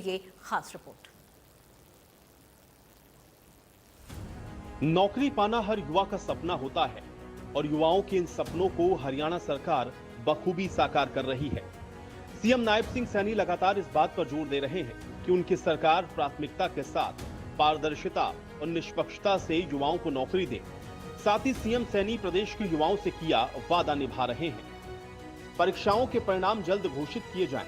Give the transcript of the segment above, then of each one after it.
ये खास रिपोर्ट। नौकरी पाना हर युवा का सपना होता है और युवाओं के इन सपनों को हरियाणा सरकार बखूबी साकार कर रही है। सीएम नायब सिंह सैनी लगातार इस बात पर जोर दे रहे हैं कि उनकी सरकार प्राथमिकता के साथ पारदर्शिता और निष्पक्षता से युवाओं को नौकरी दे। साथ ही सीएम सैनी प्रदेश के युवाओं से किया वादा निभा रहे हैं। परीक्षाओं के परिणाम जल्द घोषित किए जाएं।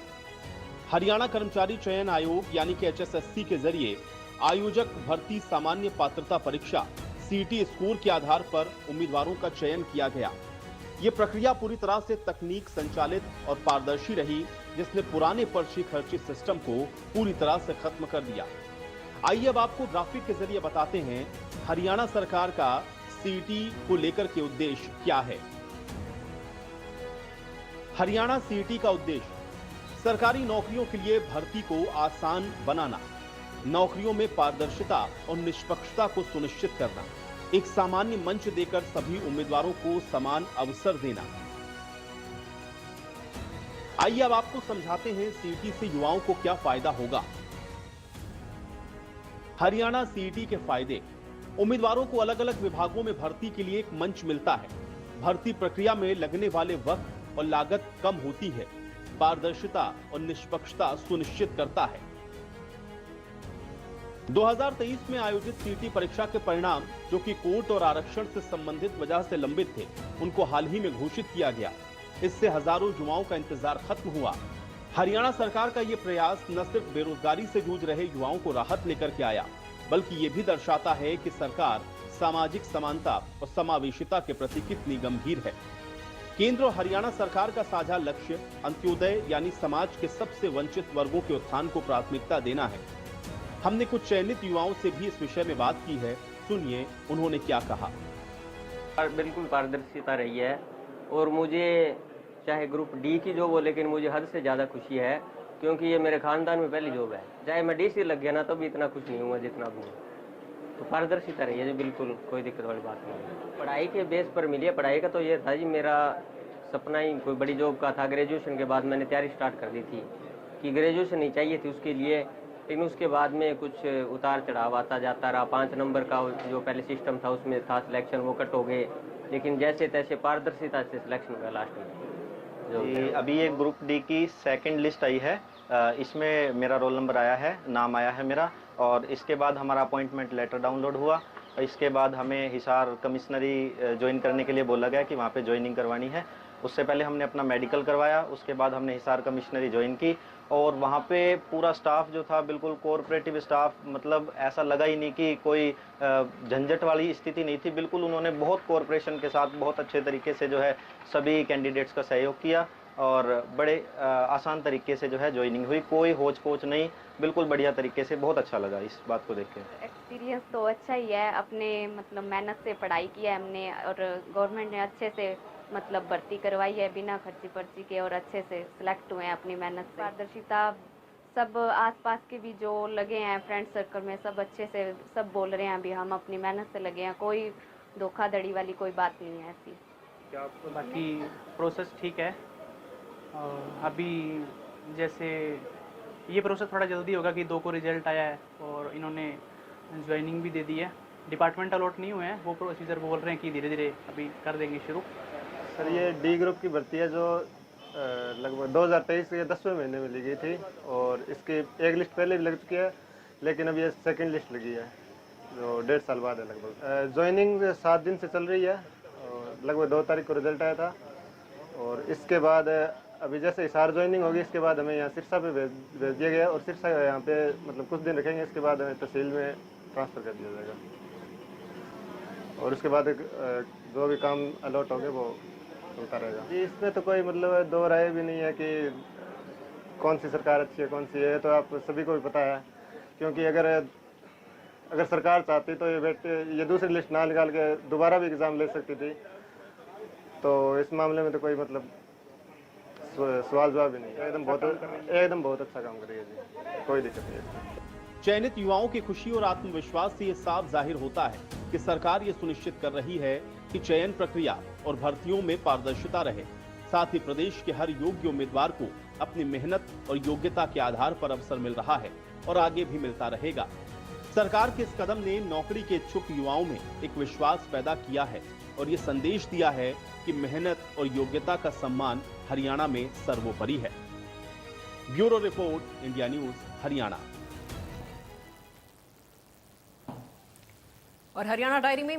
हरियाणा कर्मचारी चयन आयोग यानी कि HSSC के जरिए आयोजक भर्ती सामान्य पात्रता परीक्षा सीटी स्कोर के आधार पर उम्मीदवारों का चयन किया गया। ये प्रक्रिया पूरी तरह से तकनीक संचालित और पारदर्शी रही, जिसने पुराने पर्ची खर्ची सिस्टम को पूरी तरह से खत्म कर दिया। आइए अब आपको ग्राफिक के जरिए बताते हैं हरियाणा सरकार का सीटी को लेकर के उद्देश्य क्या है। हरियाणा सीटी का उद्देश्य सरकारी नौकरियों के लिए भर्ती को आसान बनाना, नौकरियों में पारदर्शिता और निष्पक्षता को सुनिश्चित करना, एक सामान्य मंच देकर सभी उम्मीदवारों को समान अवसर देना। आइए अब आपको समझाते हैं सीटी से युवाओं को क्या फायदा होगा। हरियाणा सीटी के फायदे। उम्मीदवारों को अलग अलग विभागों में भर्ती के लिए एक मंच मिलता है। भर्ती प्रक्रिया में लगने वाले वक्त और लागत कम होती है। पारदर्शिता और निष्पक्षता सुनिश्चित करता है। 2023 में आयोजित सीटी परीक्षा के परिणाम, जो कि कोर्ट और आरक्षण से संबंधित वजह से लंबित थे, उनको हाल ही में घोषित किया गया। इससे हजारों युवाओं का इंतजार खत्म हुआ। हरियाणा सरकार का यह प्रयास न सिर्फ बेरोजगारी से जूझ रहे युवाओं को राहत लेकर के आया, बल्कि यह भी दर्शाता है कि सरकार सामाजिक समानता और समावेशिता के प्रति कितनी गंभीर है। केंद्र और हरियाणा सरकार का साझा लक्ष्य अंत्योदय यानी समाज के सबसे वंचित वर्गों के उत्थान को प्राथमिकता देना है। हमने कुछ चयनित युवाओं से भी इस विषय में बात की है। सुनिए उन्होंने क्या कहा। बिल्कुल पारदर्शिता रही है और मुझे चाहे ग्रुप डी की जॉब हो, लेकिन मुझे हद से ज़्यादा खुशी है क्योंकि ये मेरे खानदान में पहली जॉब है। चाहे मैं DC लग गया ना तो भी इतना खुश नहीं हुआ जितना हूँ। तो पारदर्शिता रही है जी, बिल्कुल कोई दिक्कत वाली बात नहीं। पढ़ाई के बेस पर मिली है। पढ़ाई का तो ये था जी, मेरा सपना ही कोई बड़ी जॉब का था। ग्रेजुएशन के बाद मैंने तैयारी स्टार्ट कर दी थी कि ग्रेजुएशन नहीं चाहिए थी उसके लिए, लेकिन उसके बाद में कुछ उतार चढ़ाव आता जाता रहा। 5 नंबर का जो पहले सिस्टम था उसमें था सिलेक्शन, वो कट हो गए, लेकिन जैसे तैसे पारदर्शिता से सिलेक्शन हुआ लास्ट में। अभी ये ग्रुप डी की सेकंड लिस्ट आई है, इसमें मेरा रोल नंबर आया है, नाम आया है मेरा, और इसके बाद हमारा अपॉइंटमेंट लेटर डाउनलोड हुआ। इसके बाद हमें हिसार कमिश्नरी ज्वाइन करने के लिए बोला गया कि वहाँ पे ज्वाइनिंग करवानी है। उससे पहले हमने अपना मेडिकल करवाया, उसके बाद हमने हिसार कमिश्नरी ज्वाइन की और वहाँ पे पूरा स्टाफ जो था बिल्कुल कोऑपरेटिव स्टाफ, मतलब ऐसा लगा ही नहीं कि कोई झंझट वाली स्थिति नहीं थी। बिल्कुल उन्होंने बहुत कोऑपरेशन के साथ बहुत अच्छे तरीके से जो है सभी कैंडिडेट्स का सहयोग किया और बड़े आसान तरीके से जो है ज्वाइनिंग हुई। कोई होच पोच नहीं, बिल्कुल बढ़िया तरीके से। बहुत अच्छा लगा इस बात को देख के। एक्सपीरियंस तो अच्छा ही है। अपने मतलब मेहनत से पढ़ाई की है हमने और गवर्नमेंट ने अच्छे से मतलब भर्ती करवाई है बिना खर्ची पर्ची के और अच्छे से सिलेक्ट हुए हैं अपनी मेहनत से। पारदर्शिता सब आसपास के भी जो लगे हैं फ्रेंड सर्कल में सब अच्छे से सब बोल रहे हैं अभी हम अपनी मेहनत से लगे हैं, कोई धोखाधड़ी वाली कोई बात नहीं है ऐसी। क्या बाकी प्रोसेस ठीक है। और अभी जैसे ये प्रोसेस थोड़ा जल्दी होगा कि 2 को रिजल्ट आया है और इन्होंने ज्वाइनिंग भी दे दी है। डिपार्टमेंट अलॉट नहीं हुए हैं, वो प्रोसीजर बोल रहे हैं कि धीरे धीरे अभी कर देंगे शुरू। सर ये डी ग्रुप की भर्ती है जो लगभग 2023 के 10वें महीने में ली गई थी और इसकी एक लिस्ट पहले भी लग चुकी है, लेकिन अब ये सेकंड लिस्ट लगी है जो 1.5 साल बाद है लगभग। ज्वाइनिंग 7 दिन से चल रही है और लगभग 2 तारीख को रिजल्ट आया था और इसके बाद अभी जैसे हिसार ज्वाइनिंग होगी इसके बाद हमें यहाँ सिरसा पे भेज दिया गया और सिरसा यहाँ पे मतलब कुछ दिन रखेंगे, इसके बाद हमें तहसील में ट्रांसफ़र कर दिया जाएगा और उसके बाद जो भी काम अलॉट होंगे वो चलता रहेगा जी। इसमें तो कोई मतलब 2 राय भी नहीं है कि कौन सी सरकार अच्छी है कौन सी है, तो आप सभी को भी पता है। क्योंकि अगर सरकार चाहती तो ये दूसरी लिस्ट ना निकाल के दोबारा भी एग्ज़ाम ले सकती थी। तो इस मामले में तो कोई मतलब सवाल जवाब ही नहीं है। एकदम बहुत अच्छा काम कर रही है जी, कोई दिक्कत नहीं है। चयनित युवाओं की खुशी और आत्मविश्वास से ये साफ जाहिर होता है कि सरकार ये सुनिश्चित कर रही है कि चयन प्रक्रिया और भर्तियों में पारदर्शिता रहे। साथ ही प्रदेश के हर योग्य उम्मीदवार को अपनी मेहनत और योग्यता के आधार पर अवसर मिल रहा है और आगे भी मिलता रहेगा। सरकार के इस कदम ने नौकरी के इच्छुक युवाओं में एक विश्वास पैदा किया है और ये संदेश दिया है कि मेहनत और योग्यता का सम्मान हरियाणा में सर्वोपरि है। Bureau report, India news, Haryana. और हरियाणा डायरी में